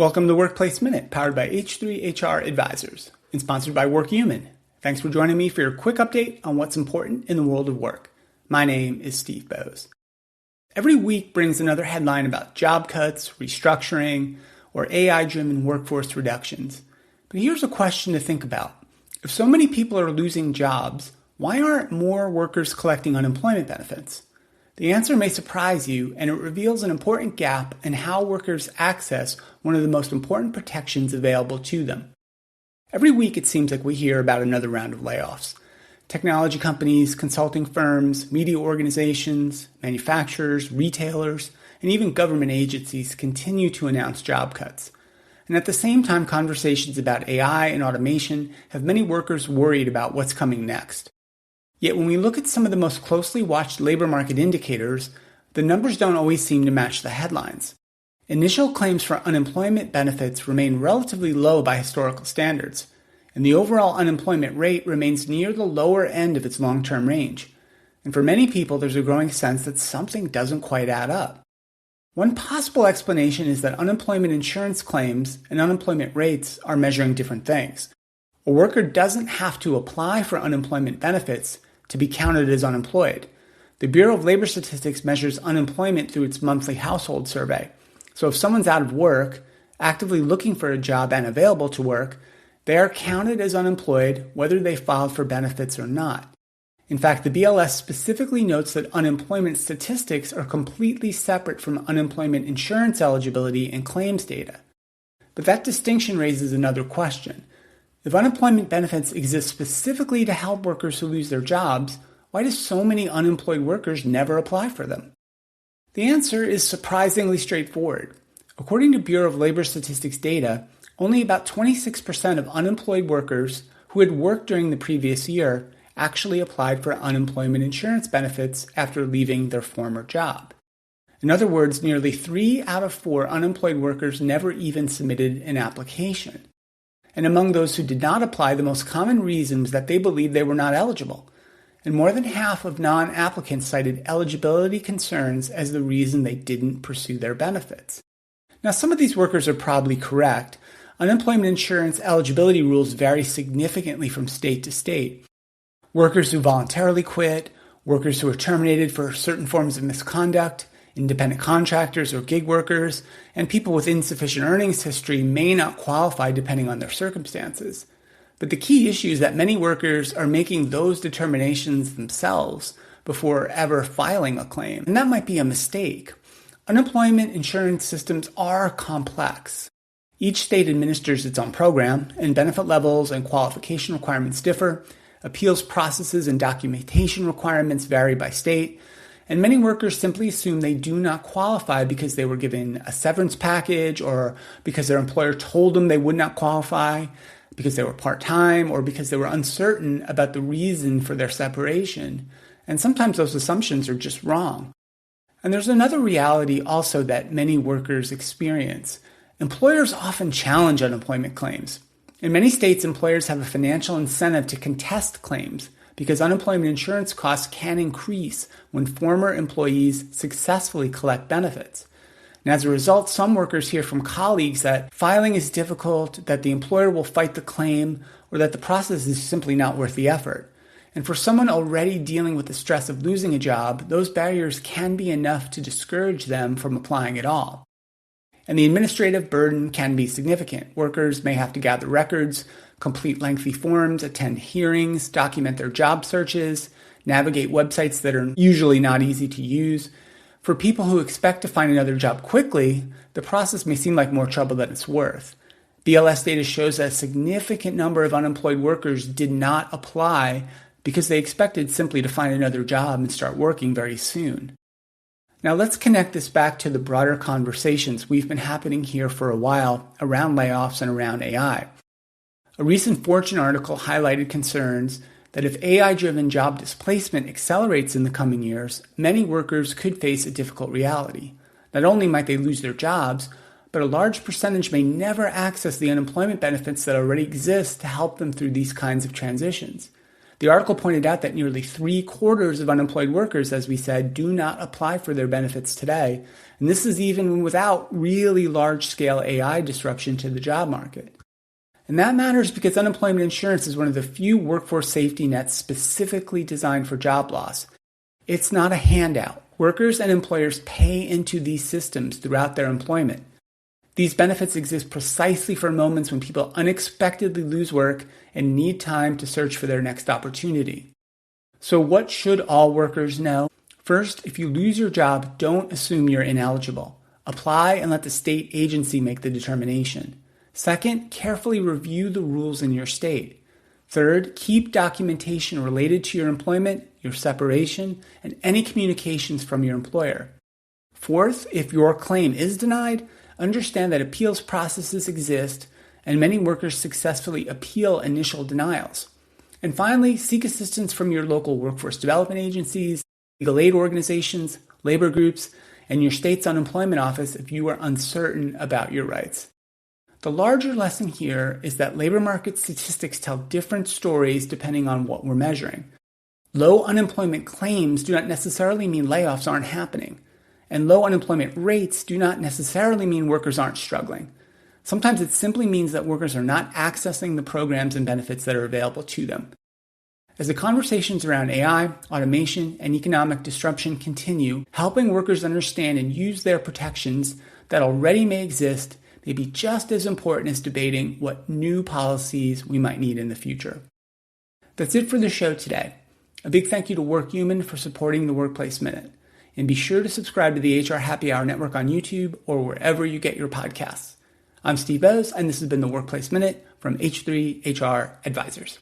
Welcome to Workplace Minute, powered by H3HR Advisors and sponsored by WorkHuman. Thanks for joining me for your quick update on what's important in the world of work. My name is Steve Boese. Every week brings another headline about job cuts, restructuring, or AI-driven workforce reductions. But here's a question to think about. If so many people are losing jobs, why aren't more workers collecting unemployment benefits? The answer may surprise you, and it reveals an important gap in how workers access one of the most important protections available to them. Every week it seems like we hear about another round of layoffs. Technology companies, consulting firms, media organizations, manufacturers, retailers, and even government agencies continue to announce job cuts. And at the same time, conversations about AI and automation have many workers worried about what's coming next. Yet when we look at some of the most closely watched labor market indicators, the numbers don't always seem to match the headlines. Initial claims for unemployment benefits remain relatively low by historical standards, and the overall unemployment rate remains near the lower end of its long-term range. And for many people, there's a growing sense that something doesn't quite add up. One possible explanation is that unemployment insurance claims and unemployment rates are measuring different things. A worker doesn't have to apply for unemployment benefits to be counted as unemployed. The Bureau of Labor Statistics measures unemployment through its monthly household survey. So if someone's out of work, actively looking for a job and available to work, they are counted as unemployed whether they filed for benefits or not. In fact, the BLS specifically notes that unemployment statistics are completely separate from unemployment insurance eligibility and claims data. But that distinction raises another question. If unemployment benefits exist specifically to help workers who lose their jobs, why do so many unemployed workers never apply for them? The answer is surprisingly straightforward. According to Bureau of Labor Statistics data, only about 26% of unemployed workers who had worked during the previous year actually applied for unemployment insurance benefits after leaving their former job. In other words, nearly 3 out of 4 unemployed workers never even submitted an application. And among those who did not apply, the most common reason was that they believed they were not eligible. And more than half of non-applicants cited eligibility concerns as the reason they didn't pursue their benefits. Now, some of these workers are probably correct. Unemployment insurance eligibility rules vary significantly from state to state. Workers who voluntarily quit, workers who are terminated for certain forms of misconduct, independent contractors or gig workers, and people with insufficient earnings history may not qualify depending on their circumstances. But the key issue is that many workers are making those determinations themselves before ever filing a claim, and that might be a mistake. Unemployment insurance systems are complex. Each state administers its own program, and benefit levels and qualification requirements differ. Appeals processes and documentation requirements vary by state. And many workers simply assume they do not qualify because they were given a severance package or because their employer told them they would not qualify, because they were part-time, or because they were uncertain about the reason for their separation. And sometimes those assumptions are just wrong. And there's another reality also that many workers experience. Employers often challenge unemployment claims. In many states, employers have a financial incentive to contest claims because unemployment insurance costs can increase when former employees successfully collect benefits. And as a result, some workers hear from colleagues that filing is difficult, that the employer will fight the claim, or that the process is simply not worth the effort. And for someone already dealing with the stress of losing a job, those barriers can be enough to discourage them from applying at all. And the administrative burden can be significant. Workers may have to gather records, complete lengthy forms, attend hearings, document their job searches, navigate websites that are usually not easy to use. For people who expect to find another job quickly, the process may seem like more trouble than it's worth. BLS data shows that a significant number of unemployed workers did not apply because they expected simply to find another job and start working very soon. Now let's connect this back to the broader conversations we've been happening here for a while around layoffs and around AI. A recent Fortune article highlighted concerns that if AI-driven job displacement accelerates in the coming years, many workers could face a difficult reality. Not only might they lose their jobs, but a large percentage may never access the unemployment benefits that already exist to help them through these kinds of transitions. The article pointed out that nearly 3/4 of unemployed workers, as we said, do not apply for their benefits today. And this is even without really large-scale AI disruption to the job market. And that matters because unemployment insurance is one of the few workforce safety nets specifically designed for job loss. It's not a handout. Workers and employers pay into these systems throughout their employment. These benefits exist precisely for moments when people unexpectedly lose work and need time to search for their next opportunity. So what should all workers know? First, if you lose your job, don't assume you're ineligible. Apply and let the state agency make the determination. Second, carefully review the rules in your state. Third, keep documentation related to your employment, your separation, and any communications from your employer. Fourth, if your claim is denied, understand that appeals processes exist and many workers successfully appeal initial denials. And finally, seek assistance from your local workforce development agencies, legal aid organizations, labor groups, and your state's unemployment office if you are uncertain about your rights. The larger lesson here is that labor market statistics tell different stories depending on what we're measuring. Low unemployment claims do not necessarily mean layoffs aren't happening, and low unemployment rates do not necessarily mean workers aren't struggling. Sometimes it simply means that workers are not accessing the programs and benefits that are available to them. As the conversations around AI, automation, and economic disruption continue, helping workers understand and use their protections that already may exist may be just as important as debating what new policies we might need in the future. That's it for the show today. A big thank you to WorkHuman for supporting the Workplace Minute. And be sure to subscribe to the HR Happy Hour Network on YouTube or wherever you get your podcasts. I'm Steve Boese, and this has been the Workplace Minute from H3 HR Advisors.